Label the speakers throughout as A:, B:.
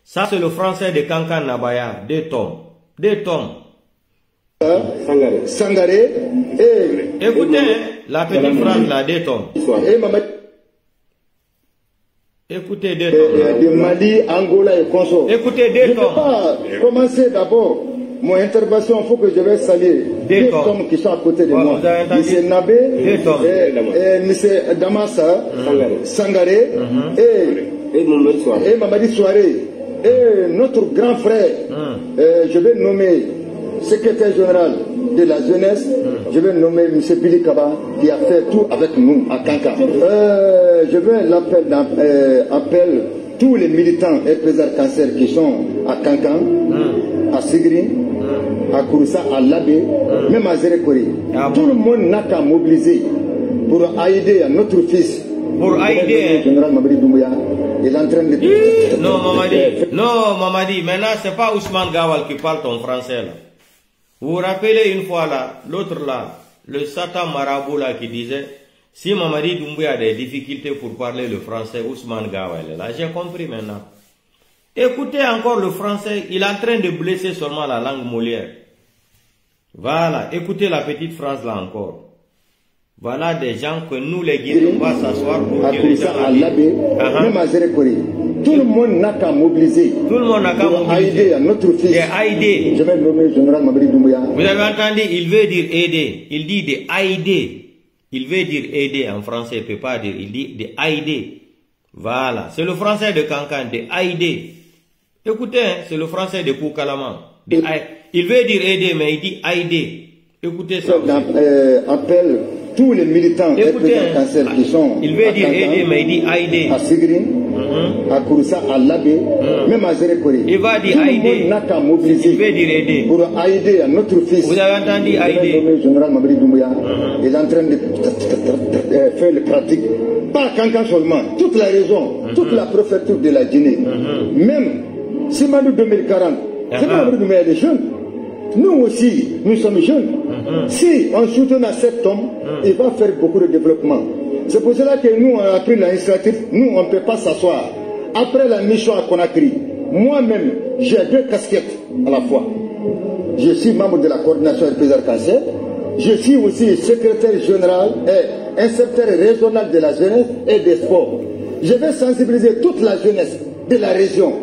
A: Ça, c'est le français de Kankan Nabaya, 2 tomes. 2 tomes.
B: Sangaré et...
A: Écoutez, la petite phrase là, 2 tomes. Écoutez 2 tomes.
B: De Mali, Angola et Conso.
A: Écoutez 2 tomes.
B: Je ne peux pas commencer d'abord mon intervention, il faut que je vais saluer 2 tomes qui sont à côté de moi. M. Nabé et M. Damassa, Sangaré et Mamadi Souaré. Et notre grand frère, je vais nommer secrétaire général de la jeunesse, je vais nommer M. Billy Kaba qui a fait tout avec nous à Kankan. Je vais l'appeler tous les militants et présidents cancer qui sont à Kankan, à Sigri, à Kouroussa, à Labé, même à Zérekori. Tout le monde n'a qu'à mobiliser pour aider à notre fils.
A: Pour aider.
B: Général Mamadi Doumbouya, il est en train de...
A: Non, Mamadi, maintenant c'est pas Ousmane Gawal qui parle ton français là. Vous vous rappelez une fois là, l'autre là, le Satan marabout là qui disait, si Mamadi Doumbouya a des difficultés pour parler le français, Ousmane Gawal est là. J'ai compris maintenant. Écoutez encore le français, il est en train de blesser seulement la langue Molière. Voilà, écoutez la petite phrase là encore. Voilà des gens que nous les Guinéens, on va s'asseoir pour dire les gens
B: à Labé, même à Zérekori. Tout le monde n'a qu'à mobiliser.
A: Tout le monde n'a qu'à mobiliser.
B: Aider à notre fils.
A: Aider.
B: Je vais nommer le général Mamadi Doumbouya.
A: Vous avez entendu, il veut dire aider. Il dit de aider. Il veut dire aider en français, il ne peut pas dire. Il dit de aider. Voilà. C'est le français de Kankan, de aider. Écoutez, c'est le français de Koukalaman. Il veut dire aider, mais il dit aider. Écoutez ça.
B: Appelle tous les militants et présidents cancer qui sont.
A: Il veut dire aider, mais il dit aider.
B: À Sigri, à Kouroussa, à Labé, même à Zérekori.
A: Il va dire aider.
B: Tout le monde n'a qu'à mobiliser.
A: Il veut dire aider.
B: Pour aider à notre fils.
A: Vous avez entendu aider.
B: Le général Mamadi Doumbouya, il est en train de faire les pratiques. Pas Kankan seulement, toute la région, toute la préfecture de la Guinée. Même Simanou 2040, c'est pas Mamadi Doumbouya des jeunes. Nous aussi, nous sommes jeunes. Si on soutient à cet homme, il va faire beaucoup de développement. C'est pour cela que nous, on a pris l'initiative. Nous, on ne peut pas s'asseoir. Après la mission à Conakry, moi-même, j'ai 2 casquettes à la fois. Je suis membre de la coordination des présidents cancer. Je suis aussi secrétaire général et inspecteur régional de la jeunesse et des sports. Je vais sensibiliser toute la jeunesse de la région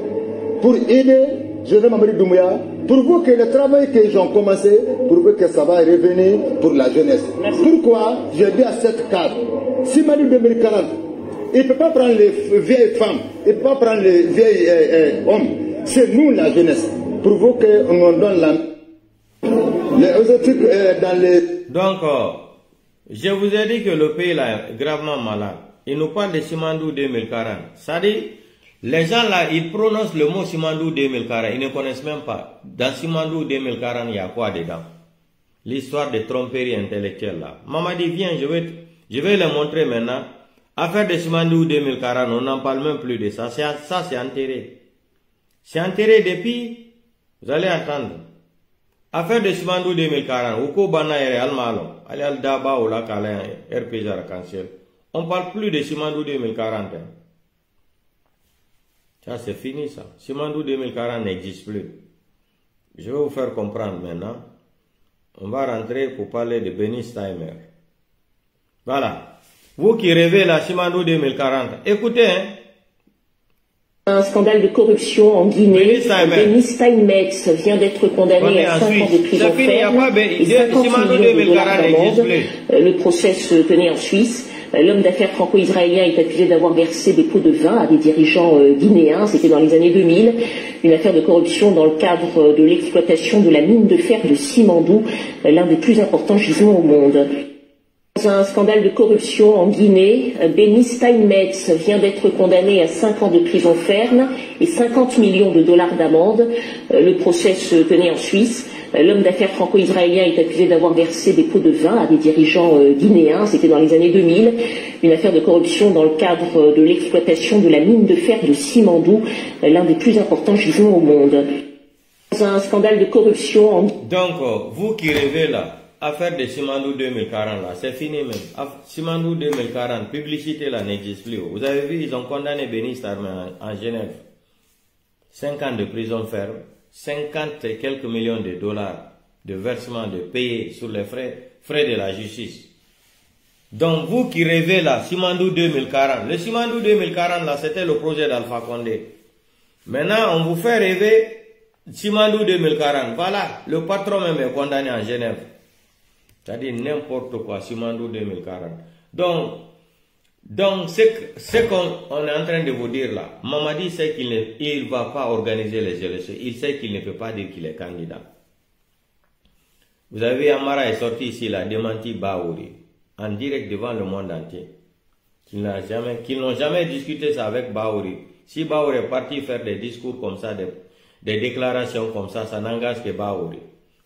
B: pour aider Général Mamadi Doumbouya, pour vous que le travail qu'ils ont commencé, pour vous que ça va revenir pour la jeunesse. Pourquoi je dis à cette cadre, si Mali 2040, il ne peut pas prendre les vieilles femmes, il ne peut pas prendre les vieilles hommes, c'est nous la jeunesse. Pour vous qu'on donne la... Les autres dans les...
A: Donc, je vous ai dit que le pays là est gravement malade. Il nous parle de Simandou 2040. Ça dit, les gens là, ils prononcent le mot Simandou 2040, ils ne connaissent même pas. Dans Simandou 2040, il y a quoi dedans? L'histoire de tromperie intellectuelle là. Mamadi, viens, je vais le montrer maintenant. Affaire de Simandou 2040, on n'en parle même plus de ça. Ça, c'est enterré. C'est enterré depuis, vous allez entendre. Affaire de Simandou 2040, Oko Bana et Almalo, Ali Al Daba ou la Kalin, RPG Arc-en-Ciel. On parle plus de Simandou 2040. Ça, c'est fini, ça. Simandou 2040 n'existe plus. Je vais vous faire comprendre maintenant. On va rentrer pour parler de Benny Steimer. Voilà. Vous qui rêvez la Simandou 2040, écoutez, hein.
C: Un scandale de corruption en Guinée. Benny Steinmetz vient d'être condamné à 5 ans de prison ferme et 50 millions de dollars d'amende. Le procès se tenait en Suisse. L'homme d'affaires franco-israélien est accusé d'avoir versé des pots de vin à des dirigeants guinéens. C'était dans les années 2000. Une affaire de corruption dans le cadre de l'exploitation de la mine de fer de Simandou, l'un des plus importants gisements au monde. Dans un scandale de corruption en Guinée, Benny Steinmetz vient d'être condamné à 5 ans de prison ferme et 50 millions de dollars d'amende. Le procès se tenait en Suisse. L'homme d'affaires franco-israélien est accusé d'avoir versé des pots de vin à des dirigeants guinéens. C'était dans les années 2000. Une affaire de corruption dans le cadre de l'exploitation de la mine de fer de Simandou, l'un des plus importants gisements au monde. Dans un scandale de corruption en...
A: Donc, vous qui rêvez là, affaire de Simandou 2040 là, c'est fini même. Simandou 2040, publicité là n'existe plus. Vous avez vu, ils ont condamné Béni Starmer en Genève. 5 ans de prison ferme, 50 et quelques millions de dollars de versement de payer sur les frais de la justice. Donc vous qui rêvez là, Simandou 2040, le Simandou 2040 là, c'était le projet d'Alpha Condé. Maintenant, on vous fait rêver Simandou 2040. Voilà, le patron même est condamné en Genève. C'est-à-dire n'importe quoi, Simandou 2040. Donc ce qu'on est en train de vous dire là, Mamadi sait qu'il ne va pas organiser les élections. Il sait qu'il ne peut pas dire qu'il est candidat. Vous avez vu, Amara est sorti ici, il a démenti Baouri en direct devant le monde entier. Qu'ils n'ont jamais discuté ça avec Baouri. Si Baouri est parti faire des discours comme ça, des déclarations comme ça n'engage que Baouri.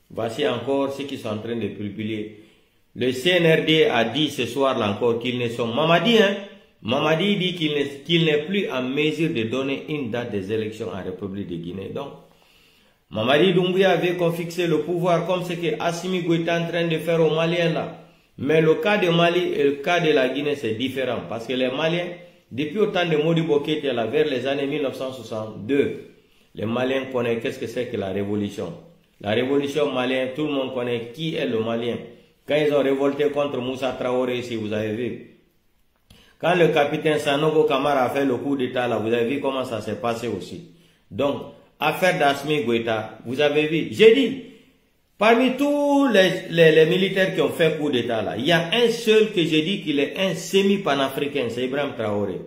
A: Voici encore ce qu'ils sont en train de publier. Le CNRD a dit ce soir là encore qu'ils ne sont... Mamadi dit qu'il n'est plus en mesure de donner une date des élections en République de Guinée. Donc, Mamadi Doumbouya avait fixé le pouvoir comme ce que Assimi Goïta est en train de faire aux Maliens là. Mais le cas de Mali et le cas de la Guinée c'est différent. Parce que les Maliens, depuis au temps de Modibo Keïta là, vers les années 1962, les Maliens connaissent qu'est-ce que c'est que la révolution. La révolution malienne, tout le monde connaît qui est le Malien. Quand ils ont révolté contre Moussa Traoré ici, vous avez vu. Quand le capitaine Sanogo Kamara a fait le coup d'état là, vous avez vu comment ça s'est passé aussi. Donc, affaire d'Assimi Goïta, vous avez vu. J'ai dit, parmi tous les militaires qui ont fait coup d'état là, il y a un seul que j'ai dit qu'il est un semi-panafricain, c'est Ibrahim Traoré.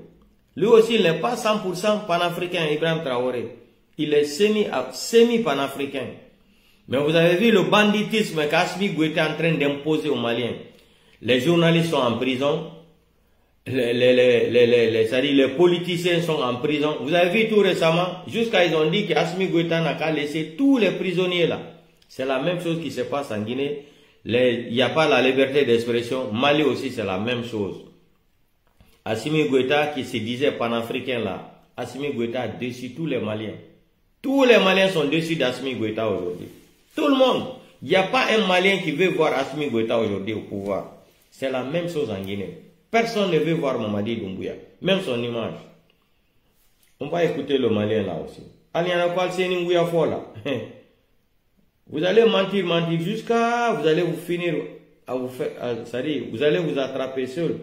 A: Lui aussi, il n'est pas 100% panafricain, Ibrahim Traoré. Il est semi-panafricain. Mais vous avez vu le banditisme qu'Assimi Goïta est en train d'imposer aux Maliens. Les journalistes sont en prison. Les politiciens sont en prison. Vous avez vu tout récemment, jusqu'à ils ont dit qu'Assimi Goïta n'a qu'à laisser tous les prisonniers là. C'est la même chose qui se passe en Guinée. Il n'y a pas la liberté d'expression. Mali aussi, c'est la même chose. Assimi Goïta qui se disait panafricain là, Assimi Goïta a déçu tous les Maliens. Tous les Maliens sont déçus d'Assimi Goïta aujourd'hui. Tout le monde. Il n'y a pas un Malien qui veut voir Assimi Goïta aujourd'hui au pouvoir. C'est la même chose en Guinée. Personne ne veut voir Mamadi Doumbouya. Même son image. On va écouter le Malien là aussi. Vous allez mentir jusqu'à vous allez vous finir à vous faire, c'est-à-dire vous allez vous attraper seul.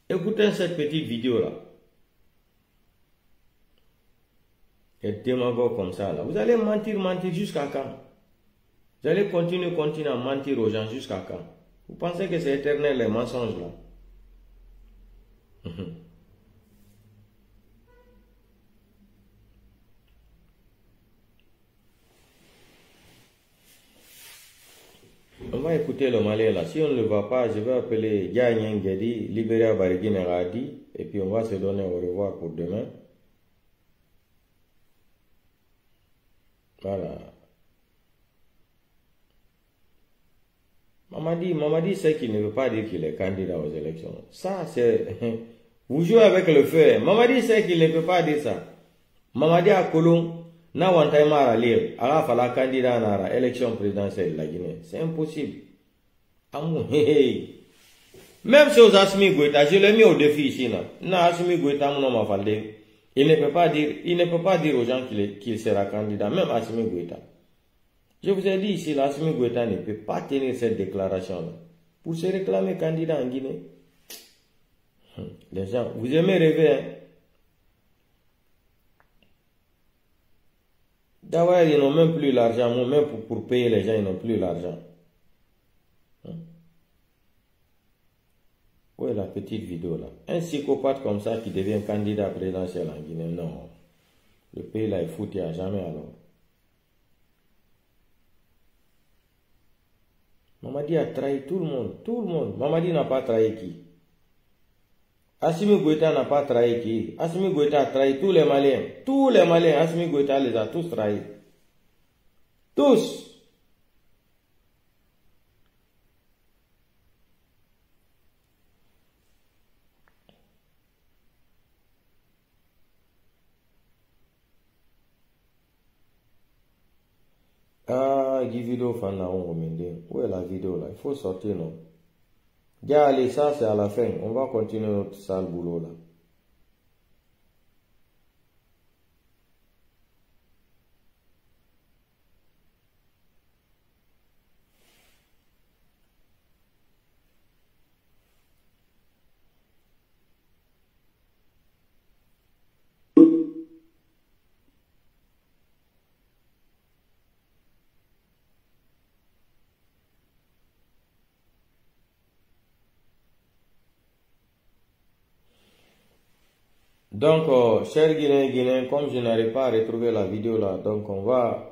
A: Écoutez cette petite vidéo là. Et démagogue comme ça là. Vous allez mentir jusqu'à quand? Vous allez continuer à mentir aux gens jusqu'à quand? Vous pensez que c'est éternel les mensonges là? On va écouter le Malien là. Si on ne le voit pas, je vais appeler Diagne Ngedi, Libéria Bariguine Radi, et puis on va se donner au revoir pour demain. Voilà. Mamadi sait qu'il ne veut pas dire qu'il est candidat aux élections. Ça, c'est... Vous jouez avec le feu. Mamadi sait qu'il ne peut pas dire ça. Mamadi a Kolon, na wantaimara lire, ala fala candidat à l'élection présidentielle de la Guinée. C'est impossible. Même si aux Assimi Goïta, je l'ai mis au défi ici, là. Na Assimi Goïta, mon nom m'a il ne peut pas dire aux gens qu'il sera candidat, même Assimi Goïta. Je vous ai dit ici, Assimi Goïta ne peut pas tenir cette déclaration-là pour se réclamer candidat en Guinée. Les gens, vous aimez rêver, hein? D'ailleurs, ils n'ont même plus l'argent, même pour payer les gens, ils n'ont plus l'argent. Où est la petite vidéo là? Un psychopathe comme ça qui devient candidat présidentiel en Guinée, non. Le pays là est foutu à jamais alors. Mamadi a trahi tout le monde. Mamadi n'a pas trahi qui? Assimi Goïta n'a pas trahi qui? Assimi Goïta a trahi tous les Maliens. Tous les Maliens, Assimi Goïta les a tous trahis. Tous. Moi, je vidéo fan na on où est la vidéo là? Il faut sortir, non? Déjà, allez, ça c'est à la fin. On va continuer notre sale boulot là. Donc, chers Guinéens, comme je n'arrive pas à retrouver la vidéo là, donc on va...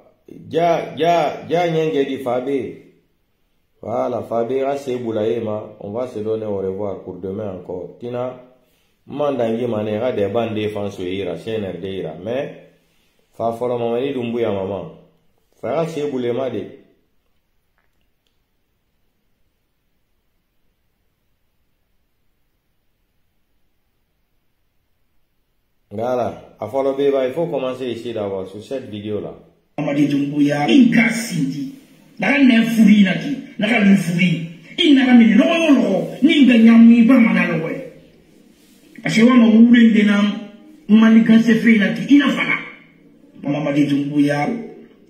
A: Voilà, Fabé, on va se donner au revoir pour demain encore. Tina, mandangi manera des bandes défense ira, CNRD ira, mais, fa folo mamani dumbuya maman. Fara se boulema de. Voilà, à follow Beba, il faut commencer ici d'abord sur cette vidéo là.
D: Mamadi Doumbouya, Inga Sindi, Naka Furi Naki, Naka Lufuri, Inaka Mini, Lolo, Ninga Yami, Bamanalowe. Ashewama Ule Denam, Malika Sefe Naki, Inafana. Mamadi Doumbouya,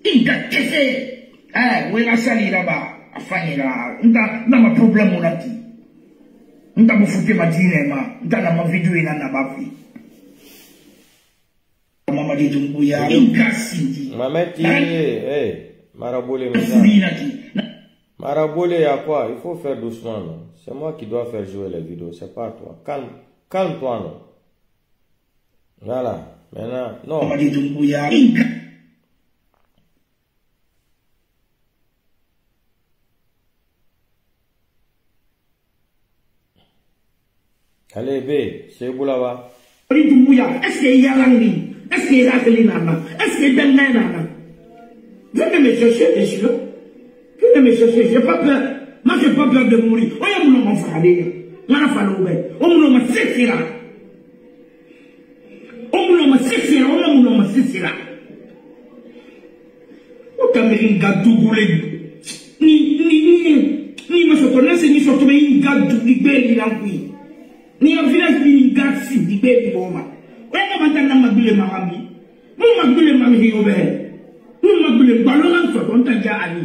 D: Inga Kese, Wela Sali Raba, Afanira, Nama problème Naki. Nta Mufute Madinema, Nta Nama Video in Anabafi. Mamadi Doumbouya, Sindi.
A: Mameti, Maraboulé, Maraboulé, à quoi? Il faut faire doucement, non? C'est moi qui dois faire jouer les vidéos, c'est pas toi. Calme-toi, non? Voilà, maintenant, non.
D: Mamadi Doumbouya,
A: allez, B, c'est Boulava.
D: Mamadi Doumbouya, est-ce qu'il y a l'anglais? Est-ce qu'il y a Nana? Est-ce qu'il y a Nana? Venez me chercher, monsieur. Venez me chercher, j'ai pas peur. Moi, j'ai pas peur de mourir. On y a mon frère. On a fallu. On m'a sexy là. On m'a sexy là. On m'a sexy là. On t'a mis une gadou goulée. Ni ma sotonesse, ni sotomé une gadou di belle l'angui. Ni un village ni gadsi di belle boma. On a maintenant ma bille marami. Mon ma bille marami obé. On ballon on t'a déjà allé.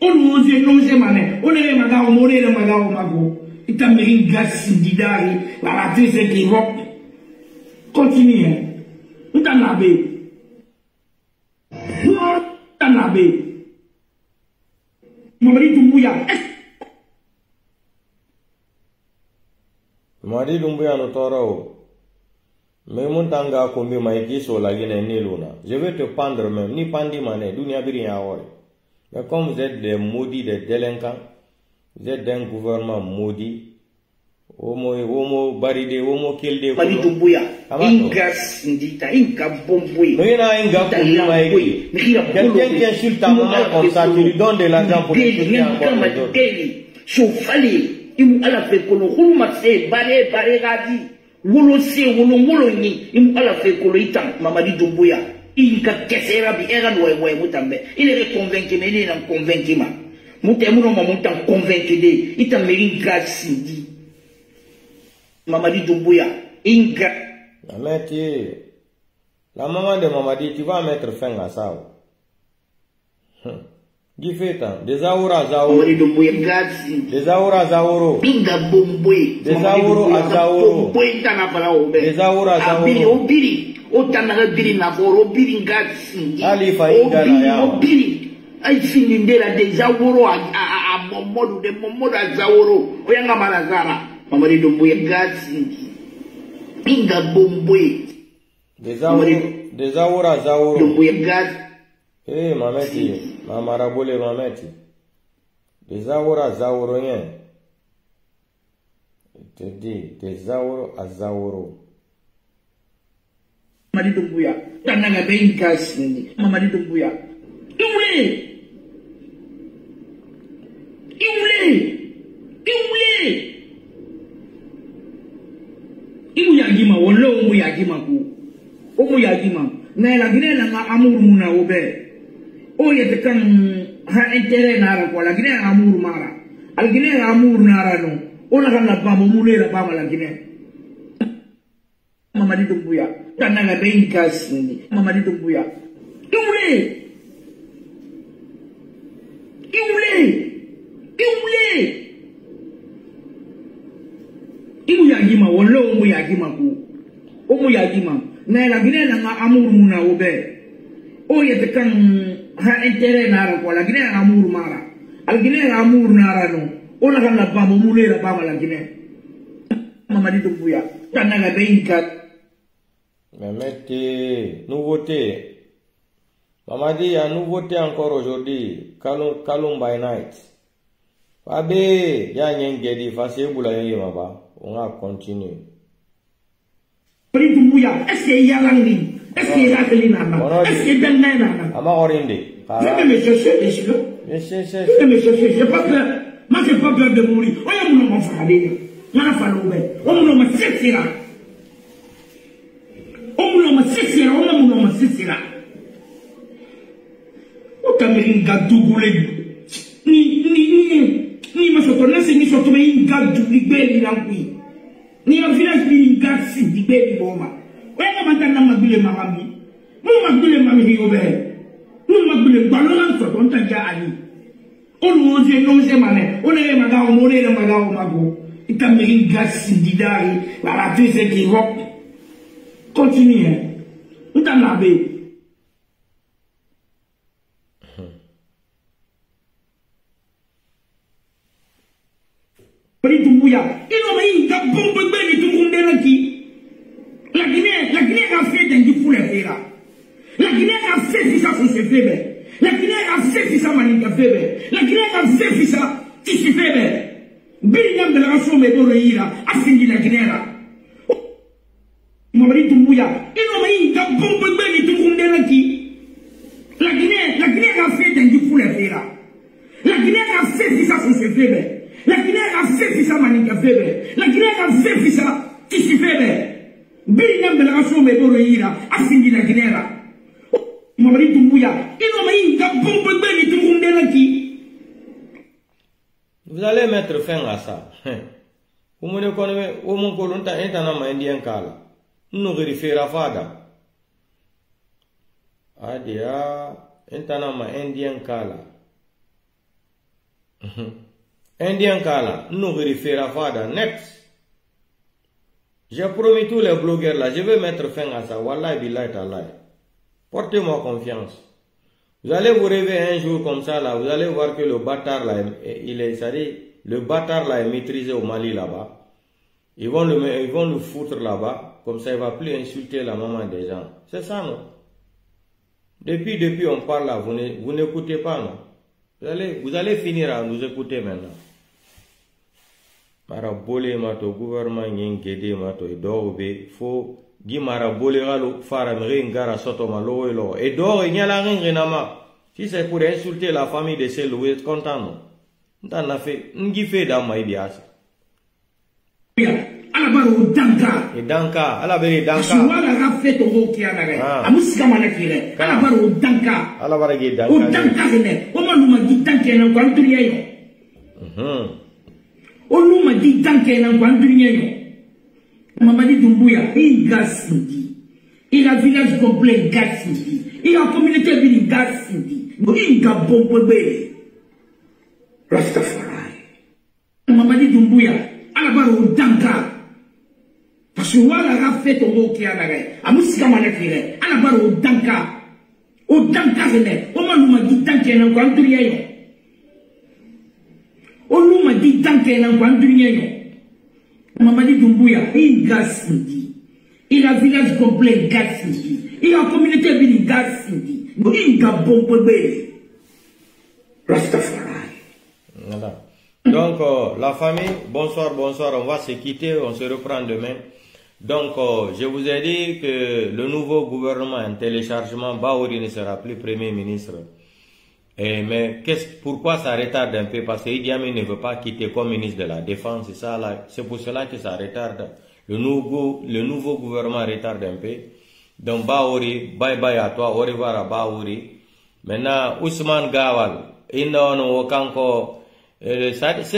D: On nous non mané. On est magao, on est magao mago. Il t'a mis une glace d'idari. La tête qui va. Continue. On t'a nabé. On t'a nabé. Mamadi Doumbouya.
A: Mamadi Doumbouya no toro. Mais mon tanga kombi maïki sur la Guinée ni luna. Je vais te pendre même, ni pandi mané, dunia biri ya ore. Mais comme vous êtes des maudits, des délinquants, vous êtes d'un gouvernement maudit, homo baride, homo kilde.
D: Mamadi Doumbouya, inga sindita, inga bomboué.
A: Mais il y a un gars qui maïki. Quelqu'un qui insulte ta maman comme ça, tu lui donnes de l'argent pour lui soutenir encore les autres.
D: Chauffali, il m'a fait qu'on roule, baré, gadi. Wolo se wolo ni imu ala fe kolo itam Mamadi Doumbouya inka kesera bi era no mutambe il est convaincu mais il est convaincu ma mutemu no mutam convaincu de itam merin gasindi Mamadi Doumbouya inka
A: Ameti la maman de Mamadi tu vas mettre fin à ça. Gifeta, des aura zaoro. Des aura zaoro.
D: Binga bomboué.
A: Des aura a zaoro. Des aura zaoro.
D: Obiri. Otanaga biri na boro biri ngasi.
A: Ali fa ingala ya.
D: Obiri. Ai sinindera des auro a momodu de momodu a zaoro. Oyanga malazara. Mamadi Doumbouya ngasi. Binga bomboué.
A: Des aura zaoro.
D: Doumbouya ngasi.
A: Mameti, Maraboulé Mameti. Des aura zaoro yen. Je te dis, des auro à zaoro.
D: Mamadi Doumbouya, Tanaga Benkas, Mamadi Doumbouya. Yagima, Wolo Yagima, Omo Yagima, Nela Guinea, Amur Muna Obe. o yete kan ha intérêt nara ko la Guinée amour mara al Guinée amour nara no ona kan la bama mulera bama la Guinée Mamadi Doumbouya tananga be kasini Mamadi Doumbouya Ibu yagima wala omu yagima ku omu yagima na la Guinée na amour muna obe o yete kan ha intérêt nara ko la Guinée amour mara al Guinée amour nara no ona kan la bama mulera bama la Guinée Mamadi Doumbouya tananga be
A: mais mettez nouveauté. Mamadi, il y a nouveauté encore aujourd'hui. Kalum by night. Fabe, il y a un gedi, facile pour la maba. On va continuer.
D: Est-ce qu'il y a l'anglais? Est-ce qu'il y a l'anglais? Est-ce qu'il y a l'anglais?
A: Ama orinde.
D: Je vais me chercher les cheveux. Je vais me chercher. J'ai pas peur. Moi, j'ai pas peur de mourir. On y a mon enfant à dire. On a fallu ouvrir. On m'a fait ça. On m'a fait ça. On m'a fait ça. Kameri gadugule ni masotona se ni sotome ingadu libeli lankui ni a village bi ngasi libeli boma wena matana mabile mamami mo mabile mami obe mo mabile balon so don tanja ali onu oje no je mane one magawo mo ne magawo mago ikameri ngasi didari la tese qui rock continue ntana be Doumbouya, il a bombé tout le monde qui. La Guinée a fait des fous les ferra. La Guinée a fait si ça son se fait. La Guinée a fait si ça manika fait. La Guinée a fait si ça qui se fait. Bien de la raison mais pour le a fini la Guinée là. Mamadi Doumbouya, il a bombé tout le monde qui. La Guinée a fait des fous les ferra. La Guinée a fait si ça son se fait. La Guinée a fait si ça manika fait. La Guinée a fait si ça qui se fait. Bien de la raison mais pour le a fini la Guinée là. Mamadi Doumbouya, il a bombé tout le monde qui.
A: Vous allez mettre fin à ça. Vous me connaissez, au mon colonta est un indien kala. Nous vérifiera fada. Adia, est un indien kala. Indien kala, nous vérifiera fada net. J'ai promis tous les blogueurs là, je vais mettre fin à ça. Wallahi billahi ta'ala. Portez-moi confiance. Vous allez vous réveiller un jour comme ça là, vous allez voir que le bâtard là, le bâtard là est maîtrisé au Mali là-bas. Ils vont le foutre là-bas, comme ça il va plus insulter la maman des gens. C'est ça non? Depuis on parle là, vous n'écoutez pas non? Vous allez finir à nous écouter maintenant. Marabole mato gouvernement ngede mato idobe fo gi marabole galo faramre ngara soto malo elo et do nyala ngenama si c'est pour insulter la famille de ces loués content non ndana fait ngi fait dans ma ibias
D: ala baro danka
A: e danka ala bere danka
D: wala ga fait to ki ana amusika mana kire ala baro danka
A: ala bara gi danka
D: o danka ne o manuma gi danka na kwanturiya yo Olu ma di danke na kwandunye yo. Mamadi Doumbouya, il gasindi. Il a village complet gasindi. Il a communauté bini gasindi. Il a bombé. Rastafari. Mamadi Doumbouya, alabaro danka. Parce que wala ga fait to ki anaga. Amusika manakire. Alabaro danka. O danka ne. O manuma di danke na kwandunye yo. On m'a dit tant qu'il y a un Mamadi Doumbouya, il gasindi. Il a village complet gasindi. Il a communauté bini gasindi. Il a bombé. Rastafari.
A: Voilà. Donc, la famille, bonsoir, on va se quitter, on se reprend demain. Donc, je vous ai dit que le nouveau gouvernement en téléchargement, Bahouri ne sera plus Premier ministre. Mais pourquoi ça retarde un peu? Parce que Idi Amin ne veut pas quitter comme ministre de la Défense. C'est pour cela que ça retarde. Le nouveau gouvernement retarde un peu. Donc Bahouri, bye bye à toi, au revoir à Bahouri. Maintenant, Ousmane Gawal, c'est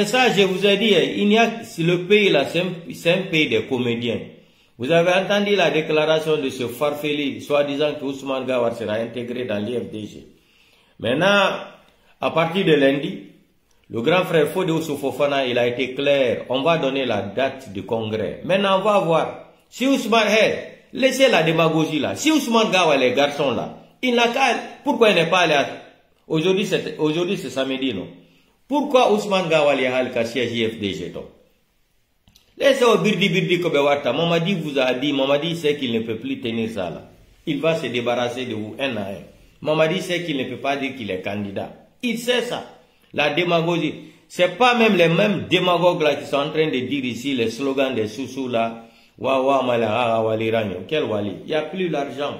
A: ça, je vous ai dit, il y a, le pays là, c'est un pays de comédiens. Vous avez entendu la déclaration de ce farfelu, soi-disant que Ousmane Gawal sera intégré dans l'IFDG. Maintenant, à partir de lundi, le grand frère Fodé Fofana, il a été clair. On va donner la date du congrès. Maintenant, on va voir. Si Ousmane, laissez la démagogie là. Si Ousmane Gawal, les garçons là, il n'a qu'à, pourquoi il n'est pas allé aujourd'hui c'est samedi, non? Pourquoi Ousmane Gawal est allé à siège IFDG, donc? Laissez au birdi Kobewata. Mamadi vous a dit, Mamadi sait qu'il ne peut plus tenir ça là. Il va se débarrasser de vous un à un. Mamadi sait qu'il ne peut pas dire qu'il est candidat. Il sait ça. La démagogie. C'est pas même les mêmes démagogues là qui sont en train de dire ici les slogans des sous là. Wawa Malaha Wali Ranyo. Quel Wali? Il n'y a plus l'argent.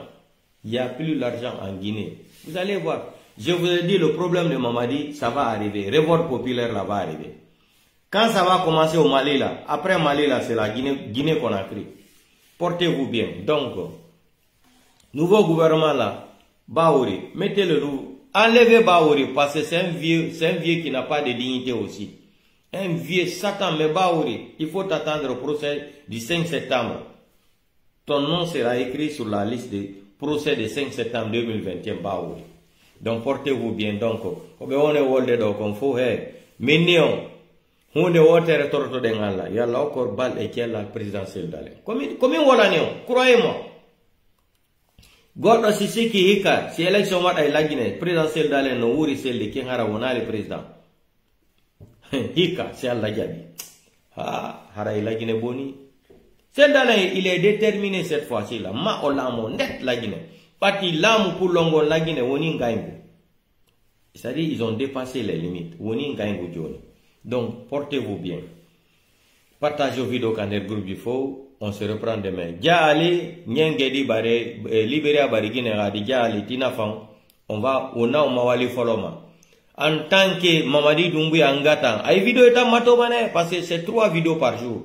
A: Il n'y a plus l'argent en Guinée. Vous allez voir. Je vous ai dit le problème de Mamadi, ça va arriver. Révolte populaire là va arriver. Quand ça va commencer au Mali là, après Mali là, c'est la Guinée-Conakry. Portez-vous bien. Donc, nouveau gouvernement là, Baouri, mettez-le nous. Enlevez Baouri parce que c'est un vieux qui n'a pas de dignité aussi. Un vieux Satan, mais Baouri, il faut attendre au procès du 5 septembre. Ton nom sera écrit sur la liste des procès du 5 septembre 2021, Baouri. Donc portez-vous bien. Donc, on est wolde donc on faut mignon. On est water torto de ngala. Yalla encore bal et qui est la présidentielle d'aller. Combien voilà néon? Croyez-moi. God Sisi qui hika, si élection wat ay lagine, présidentielle d'aller no wuri celle qui ngara wona le président. Hika, c'est Allah jadi. Ah, hara lagine boni. Celle d'aller, il est déterminé cette fois-ci là. Ma olamo net lagine. Parti l'amour pour longo lagine woni ngaingu. C'est-à-dire ils ont dépassé les limites. Woni ngaingu joni. Donc portez-vous bien. Partagez vos vidéos quand le groupe du faux. On se reprend demain. Djali, Nyengedi bare, libéré à Barigine Radi, Djali, Tinafang. On va, on a mawali foloma. En tant que Mamadi Doumbouya Angatan, ay vidéo est en matobane, parce que c'est 3 vidéos par jour.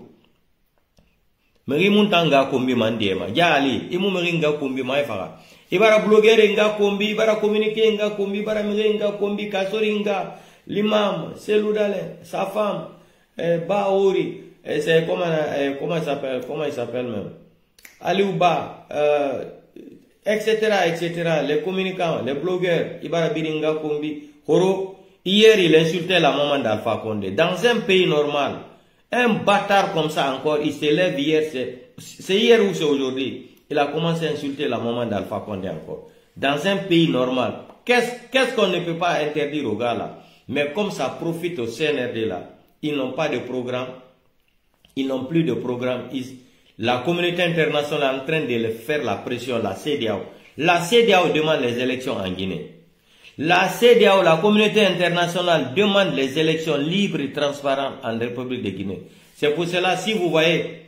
A: Meri Muntanga Kombi Mandiema, Djali, Imu Meringa Kombi Maifara. Ibara blogueur nga Kombi, Ibara communiqué nga Kombi, Ibara Meringa Kombi, Kasoringa, l'imam, Seloudale, sa femme, Baouri. Et c'est comment il s'appelle même Aliouba, etc., les communicants, les blogueurs, Ibara Biringa Kombi, Horo, hier il insultait la maman d'Alpha Condé. Dans un pays normal, un bâtard comme ça encore, il s'élève hier, c'est hier ou c'est aujourd'hui, il a commencé à insulter la maman d'Alpha Condé encore. Dans un pays normal, qu'est-ce qu'on ne peut pas interdire aux gars là? Mais comme ça profite au CNRD là, ils n'ont pas de programme. Ils n'ont plus de programme. La communauté internationale est en train de faire la pression, la CEDEAO. La CEDEAO demande les élections en Guinée. La CEDEAO, la communauté internationale, demande les élections libres et transparentes en République de Guinée. C'est pour cela, si vous voyez,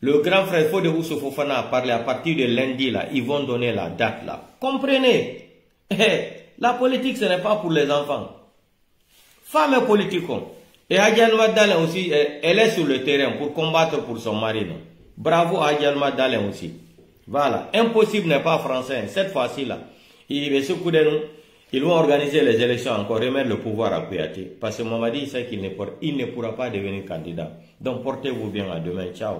A: le grand frère Fodé Fofana a parlé à partir de lundi, là, ils vont donner la date là. Comprenez, la politique, ce n'est pas pour les enfants. Femmes et politiques. Et Adjan Madalen aussi, elle est sur le terrain pour combattre pour son mari. Non? Bravo Adjan Madalen aussi. Voilà. Impossible n'est pas français. Cette fois-ci là, ils vont organiser les élections encore, remettre le pouvoir à Kouyaté. Parce que Mamadi sait qu'il ne pourra pas devenir candidat. Donc portez-vous bien à demain. Ciao.